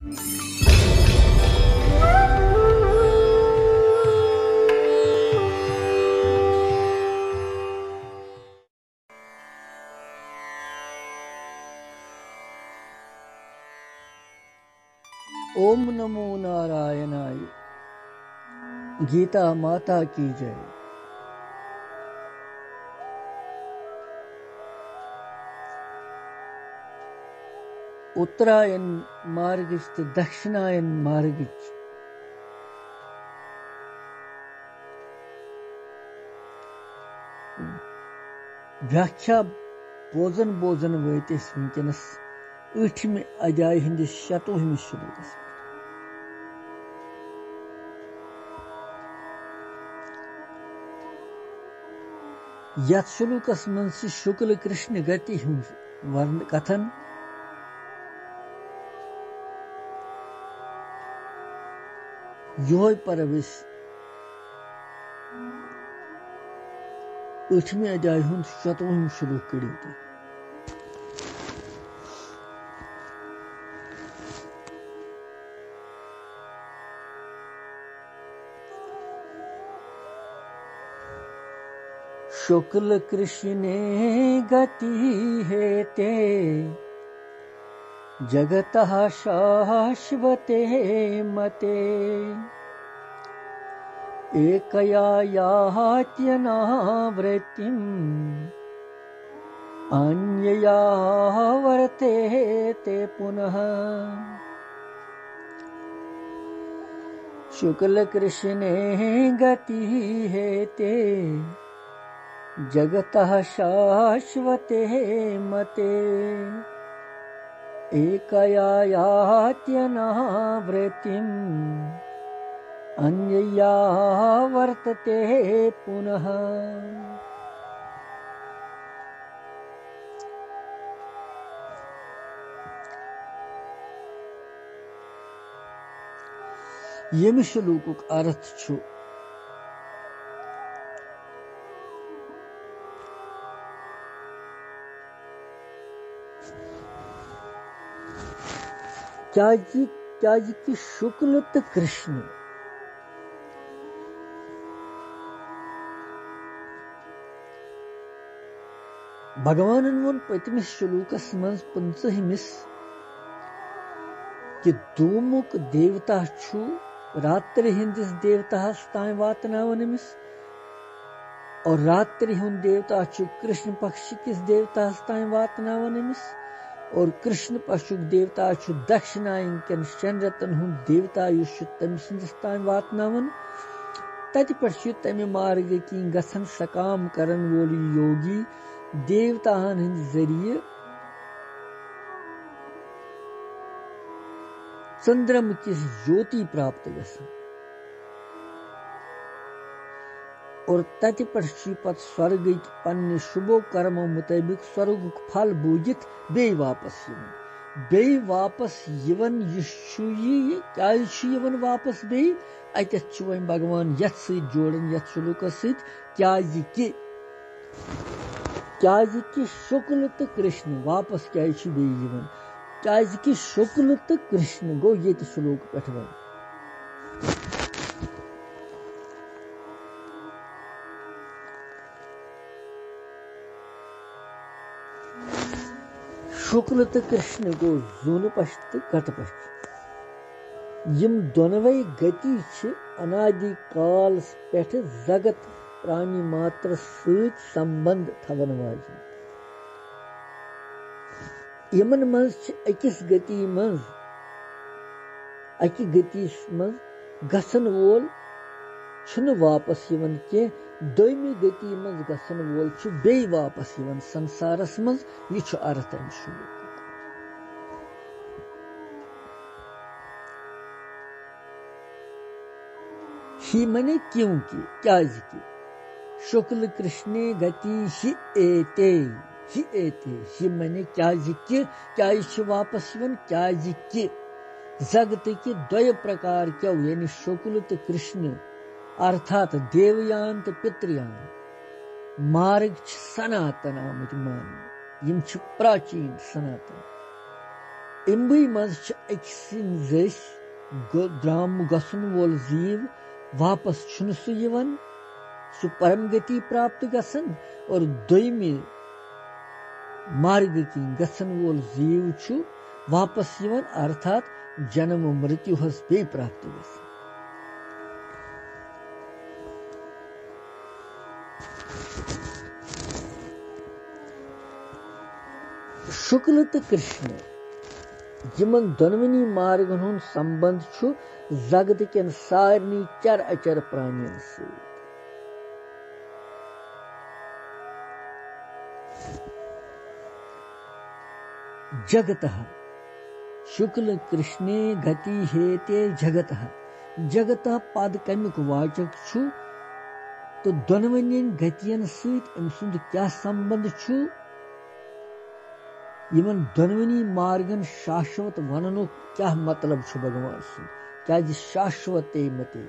ओम नमो नारायणाय। गीता माता की जय। उत्तरायण मार्गिच तो दक्षिणायन मार्गिच व्याख्या बोजन बोजन वतिस वनकस 8वें अध्याय हंदिस 107वें श्लोकस यथ श्लोकस मन शुक्ल कृष्ण गति वर्ण कथन योय परविश 8वें अध्याय 107वें श्लोक कड़ियो तुम। शुक्ल कृष्णे गति हेते जगतः शाश्वते मते एकया यात्यनावृत्तिम् अन्यया वर्तेते पुनः। शुक्ल कृष्णे गति हेते जगतः शाश्वते मते एकया यात्यनावृत्तिम् अन्यया वर्तते पुनः। यम श्लोकुक अर्थ छु क्या जी की शुक्ल तो कृष्ण भगवान वोन पतमिस श्लोकस मज 15मिस कि दोमुक देवता छु रात्रि हिंदिस देवता तान वातनावन अमिस और रात्रि हुन देवता छु कृष्ण पक्ष किस देवता तान वातनावन अमिस और कृष्ण पक्षुक देवता छु दक्षिणायन कन चंद्रतन हुन देवता युष तम सिंदिस तान वातनावन तति पर तमि मार्ग की गसन सकाम करन वोल योगी देवतान हिंद जरिए चंद्रम किस ज्योति प्राप्त गसन और तति पर पत स्वर्ग पन्ने शुभो कर्म मुताबिक स्वर्ग फल भोगित बे वापस यवन क्या वापस बे अत भगवान यथ सहित जोड़न यथ श्लोकस सहित क्या कि शुक्ल तो कृष्ण वापस क्या कि शुक्ल तो कृष्ण गो ये श्लोक पे शुक्ल तो कृष्ण गो जोन पश्च तो कट पश्च यम दोनवे गति अनादि काल पे जगत प्राणी मात्र सहित संबंध थवन वाजन यमन मज अकिस गति मज अकि गति मज गसन वोल छुन वापस यवन के दोमी गति मज गसन वोल छु बे वापस यवन संसारस मज ये छु अर्थ अम श्लोक ही मने क्योंकि क्या की शुक्ल कृष्ण गति ही एते ही मने क्या वापस यवन क्या कि जगत के द्वय प्रकार क्या यानी शुक्ल तो कृष्ण अर्थात देवयान तो पितृयान मार्ग सनातन आमुत मान यम प्राचीन सनातन इम्बी मज अक्स द्राम गसन वोल जीव वापस छुन सु यवन सु परम गति प्राप्त गसन और दोयमी मार्ग की गसन वोल जीव छु वापस यवन अर्थात जन्म मृत्यु हस बे प्राप्त गसन। शुक्ल तो कृष्ण यमन दोनवनी मार्गन हुन संबंध छु जगत केन सारनी चर अचर प्राणियन से। जगतः शुक्ल कृष्णे गति हेते जगतः जगतः पद कमिक वाचक छु तो दोनवनियन गतियन सहित अमसुंद क्या संबंध छु यमन दोनवनी मार्गन शाश्वत वननु क्या मतलब छु भगवान सुन क्या शाश्वत मते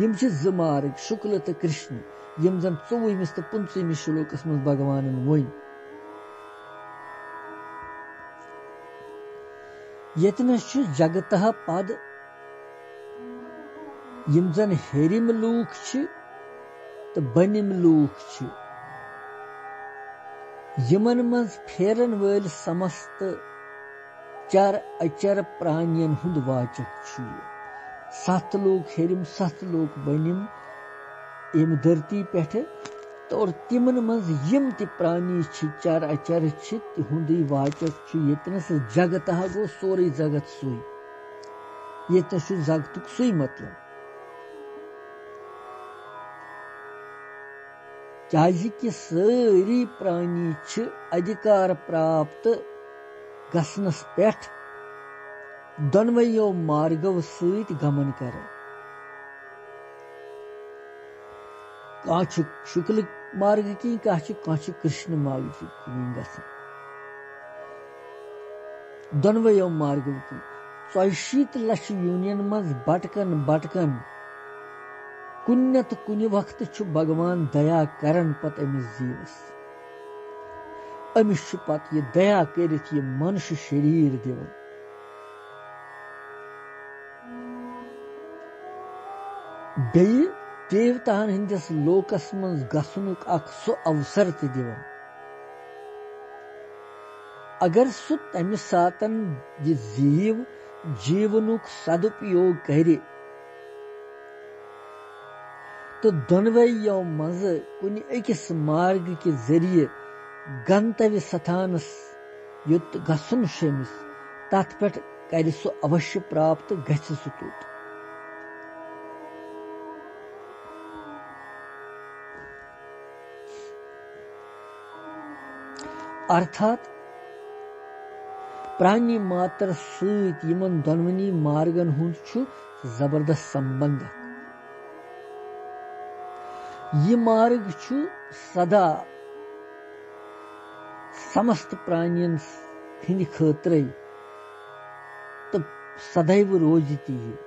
यम ज मार्ग शुक्ल तो कृष्ण यम जन 24 तो 25 श्लोकस में भगवान वन यतनस जगतः पद यम जन हेरिम लूख तो बनिम लूख यमन मज फेरन वल समस्त चर अचर प्राणियन हुंद वाचक छु। 7 लोक हेरिम 7 लोक बनिम यम धरती पेठ तो और तिमन मज यम ति प्राणी चर अचर तिहुंदी वाचक छु। यतनस जगतः गो सोरे जगत सुई यतनस जगतुक सुई मतलब चाहे कि सारी प्राणी अधिकार प्राप्त गसनस पेठ दोनवयो मार्गव सहित गमन कर शुक्ल मार्ग की कृष्ण मार्ग की गसन दोनवयो मार्ग की 40 लक्ष यूनियन मज बटकन बटकन कुन्नत कुनि वक्त छु भगवान दया करन पत अमिस जीवस अमिस पत ये दया करित ये मनुष्य शरीर दिवन बे देवतान हिंदिस लोकस मंज गसनुक अख सु अवसर ते दिवन अगर सु तमि सातन ये जीव जीवनुक सदुपयोग करे तो दोनवयो मज कुनि अकिस मार्ग के जरिए गंतव्य स्थानस युत गसन शेमिस तथ पेट कर सु अवश्य प्राप्त गछ सु तुत अर्थात प्राणी मात्र सहित यमन दोनवनी मार्गन हुंद छु जबरदस्त संबंध ये मार्ग छु सदा समस्त प्राणियन हिंद खतरे तो सदैव रोजती है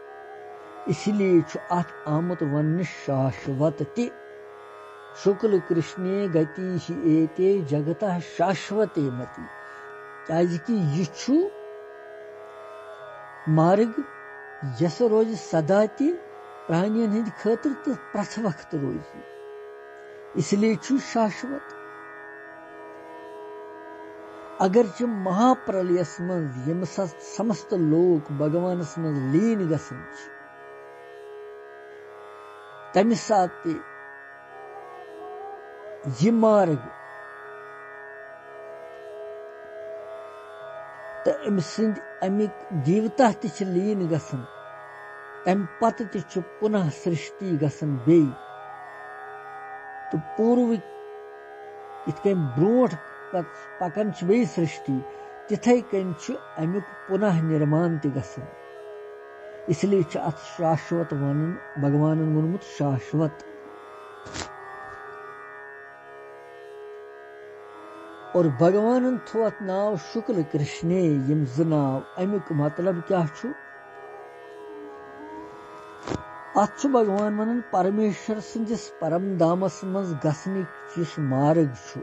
इसलिए छु अथ आमत वन शाश्वत ते शुक्ल कृष्णे गति ही एते जगतः शाश्वते मति चाहे कि यह छु मार्ग यस रोज सदा ते प्राणियन हिंद खतर तो प्रथ वक्त रोज इसलिए छु शाश्वत अगर महाप्रलयस मज यम समस्त लोक भगवानस मज लीन गसन तमि सात यह मार्ग तो अमिक देवता ति लीन गसन तम पत ति पुनः सृष्टि गसन बे तो पूर्व इत ब्रोट पकन बे सृष्टि तिथे कन अमुक पुनः निर्माण ति गसन इसलिए अत शाश्वत वन भगवान वोनमुत शाश्वत और भगवान थो अत नाव शुक्ल कृष्णे यम ज नाव अमुक मतलब क्या छु अत भगवान वन परमेश्वर सिंदिस परम धामस मज गसनिक जिस मार्ग छु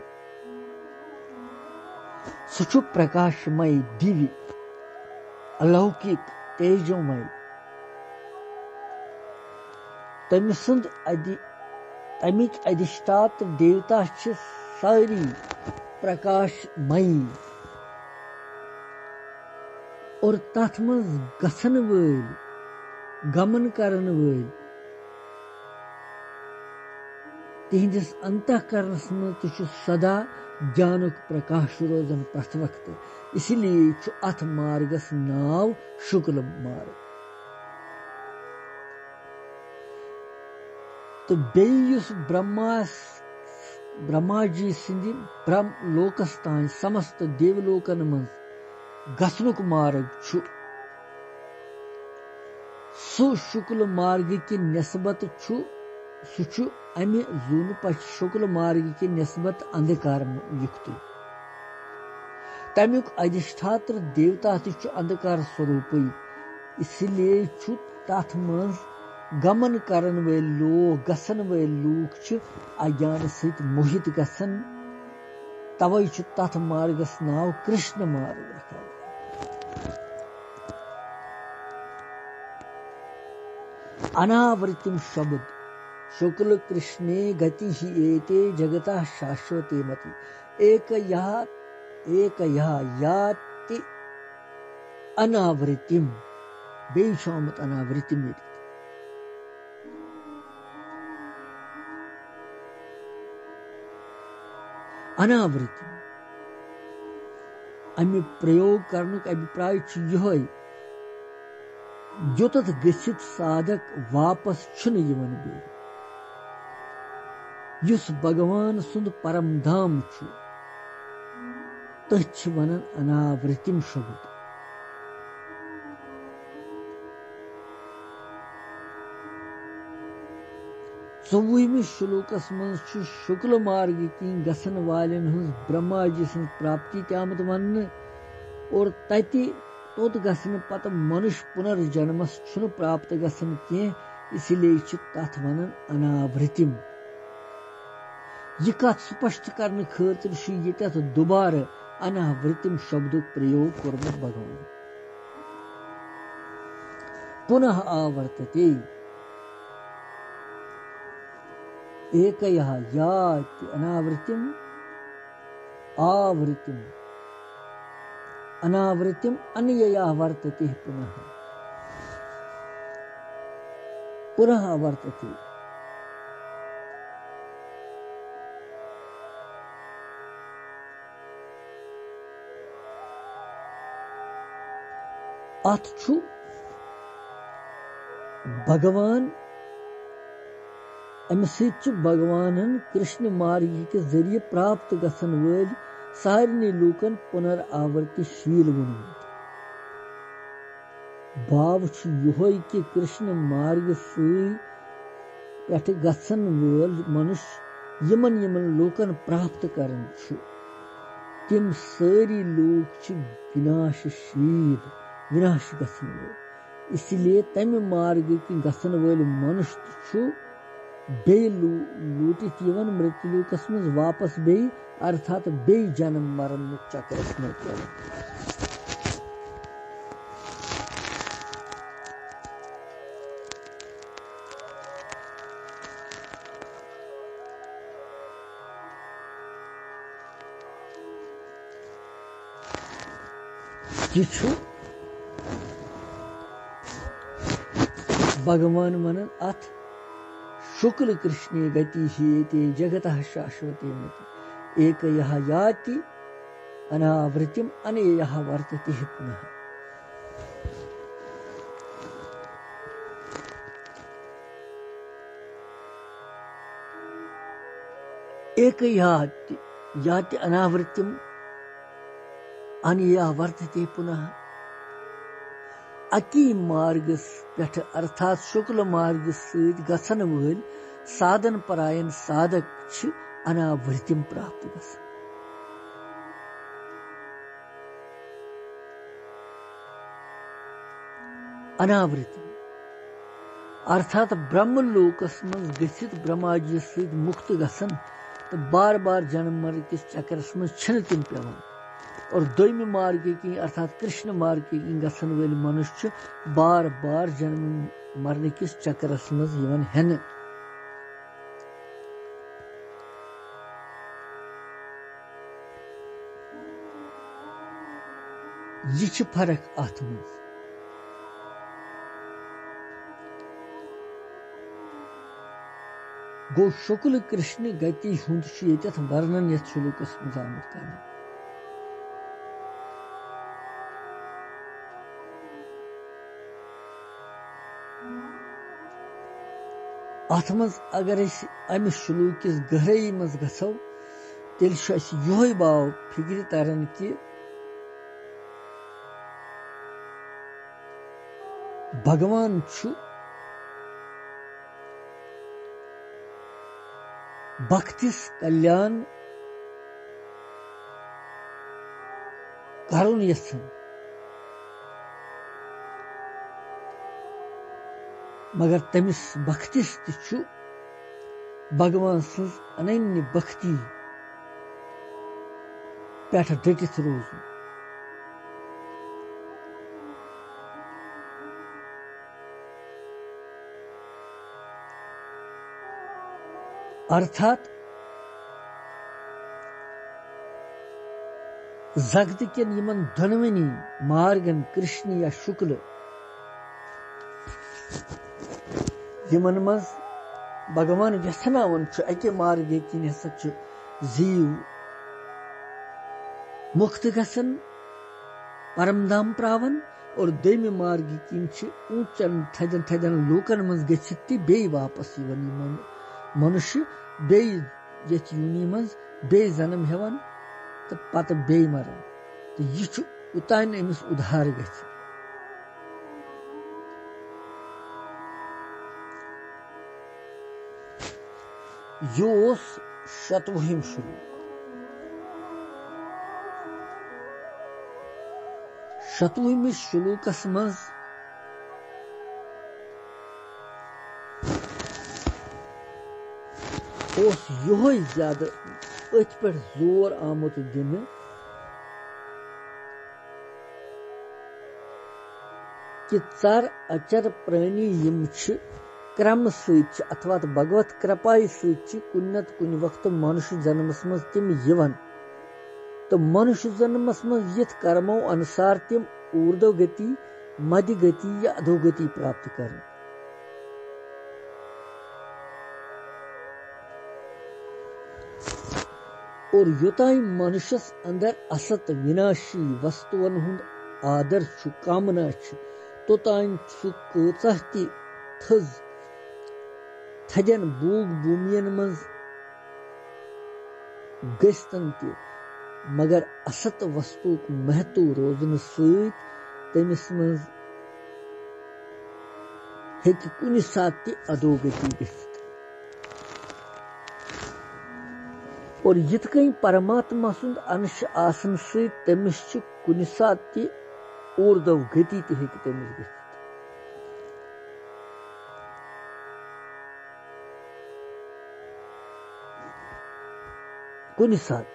सु प्रकाशमय दिव्य अलौकिक तेजोमय तमिक अधिष्ठात्र देवता सारी प्रकाशमयी और तथ मज गसन वल गमन करन वल तिहंदिस अंतःकरणस मज सदा ज्ञानुक प्रकाश रोजन प्रथ वक्त इसलिए अथ मार्गस नाव शुक्ल मार्ग तो बेयुस ब्रह्मा जी सिंधि ब्रह्म लोकस तान समस्त देवलोकन मज गसनुक मार्ग सु शुक्ल मार्ग की निस्बत सु अमि जून पश शुक्ल मार्ग की निस्बत अंधकार युक्त तमुक अधिष्ठात्र देवता अंधकार स्वरूप इसलिए तथ मज गमन करन वल लोग गसन वल लूक अज्ञान सहित मोहित गसन तवै तथ मार्गस नाव कृष्ण मार्ग रखा अनावृतिम शब्द शुक्ल कृष्णे गति ही एते जगता शाश्वते मति एक याति अनावृतिम बेशामत अनावृतिम अनावृति अमि प्रयोग करनुक अभिप्राय यह योतथ गसित साधक वापस छुन यवन बे युस भगवान सुंद परम धाम छु तछ वनन अनावृतिम शब्द चौवहमि श्लोकस मज शुक्ल मार्ग की गसन वालन हज ब्रह्मा जी सं प्राप्ति आमत वन और तति तोत गसन पत मनुष्य पुनर्जन्मस छुन प्राप्त गसन के इसलिए तथ वनन अनावृतिम यह कथ स्पष्ट करने खातिर ये दोबारा अनावृतिम शब्द प्रयोग कोर्मुत भगवान पुनः आवर्तते एकयः याति अनावृतिम आवृतिम अनावृतिम अन्यया वर्तते पुनः पुनः वर्तते अथ छु भगवान अमि सत भगवानन कृष्ण मार्ग के जरिए प्राप्त गसन वल सारे लूकन पुनरावर्तिशील वोनमुत भाव यह कि कृष्ण मार्ग पे गसन वल मनुष्य यमन यमन लूकन प्राप्त करन तिम सारी लूक विनाशशील विनाश गसन वल इसलिए तमि मार्ग की गसन वल मनुष्य बे लूटित यवन मृत्युलोकस मज वापस बे अर्थात बे जन्म मरण चक्रस में भगवान मनन अथ शुक्ल कृष्णे गति हेते जगतः शाश्वते मति एक यह याति अनावृतिम अनेयः वर्तते पुनः एक याति याति अनावृतिम अनेयः वर्तते पुनः अकी मार्ग पेठ अर्थात शुक्ल मार्ग सहित गसन वल साधन परायण साधक अनावृतिम प्राप्त गसन अनावृतिम अर्थात ब्रह्म लोकस मज गसित ब्रह्मा जी सहित मुक्त गसन तो बार बार जन्म मरण किस चक्रस मज तिम पेवान और दोयम मार्ग की अर्थात कृष्ण मार्ग की गसन वाले मनुष्य बार बार जन्म मरने किस चक्रस मज यवन हेन। यह फर्क अत मज। गो शुक्ल कृष्ण गति हुंद यत वर्णन यथ शुल्कस मज आमत कर। अत मज अगर अमि शुल्किस गहराई मज गो तेल यो भाव फिक्र तरन कि भगवान भक्तिस कल्याण करुन यछन, मगर तमिस भक्तिस तु भगवान सज अनन्य भक्ति पे डटित रोज। अर्थात जगत के यमन धनवनी मार्गन कृष्ण या शुक्ल यमन मज भगवान यथनावन अके मार्ग किन हसा जीव मुक्त गसन परम धाम प्रावन और दोयम मार्ग किन ऊंचन थजन थजन लोकन मज गि बे वापस यवन मनुष्य बे यूनि मज बे जन्म हेवन तो पत बे मरन तो यह उतान अमिस उधार ग। यो शतवहिम शुल्क। शतवहिमिस शुल्कस मज यो ज्यादा अथ पे जोर आमुत दिन कि चर अचर प्राणी यम क्रम सत अथवा भगवत कृपाई सत कुन कुन वक्त मनुष्य जन्मस मज तिम यवन तो मनुष्य जन्मस मज यथ कर्मों अनुसार तिम ऊर्ध्व गति मध्य गति या अधोगति प्राप्त कर। और योताई मनुष्यस अंदर असत विनाशी वस्तुअन हुंद आदर कामना तोतान कच थज थजन बूग भूमियन मज गस्तन त मगर असत वस्तु महत्व रोजन समिस मज हेक कुन सात अधोगति गस्थित। और यिथ कहीं परमात्मा सुंद अंश आसन से तमिस कुन सात ऊर्ध्व गति हेक तमिस गस्थित। कुन सात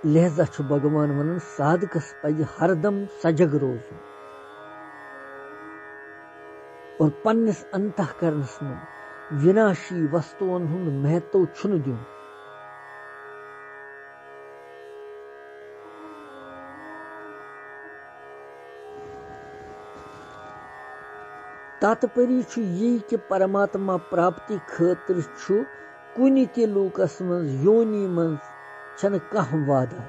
लिहाजा भगवान वन साधकस पज हरदम सजग रोज और पन्निस अंतःकरणस में विनाशी वस्तुओं हुंद महत्व छुन दियुन। तात्पर्य यही कि परमात्मा प्राप्ति खातिर कुन त लूकस मज योनि मज छन कह वादा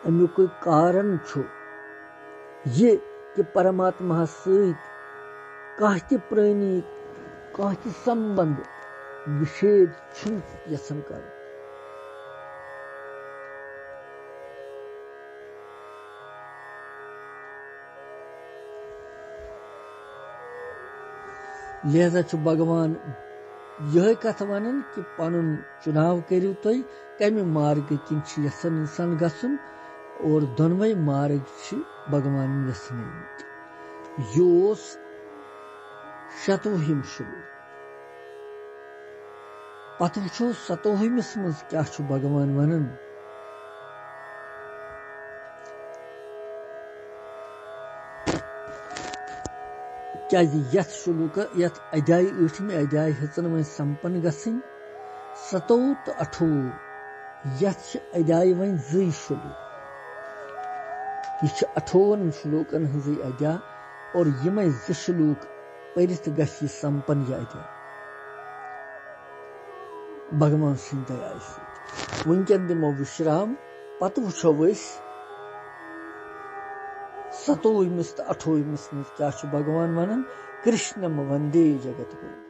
अमुक कारण ये कि परमात्मा सहित कह त प्राणी कह त संबंध विच्छेद छुन यसन कर। लिहाजा भगवान यह कथ वन कि पनुन चुनाव करू तुम कम मार्ग किन यसन इंसान गसन और दोनवे मार्ग भगवान यसन। यो शतवहिम शुल्क। पत वुचो 27 मज क्या भगवान वनन क्या यथ शुलूक यथ अध्याय 8 अध्याय हेचन मन संपन्न गसिन 27 तो 28 यथ अध्याय वन 2 शुलूक यह 58 शुलूकन हज अध्याय और यम 2 शुलूक परित गश संपन्न यह अध्याय भगवान सिंह दया वनकन दिमो विश्राम पत वुचो 27 तो 28 क्या भगवान वनन कृष्णम वंदे जगत गुरु।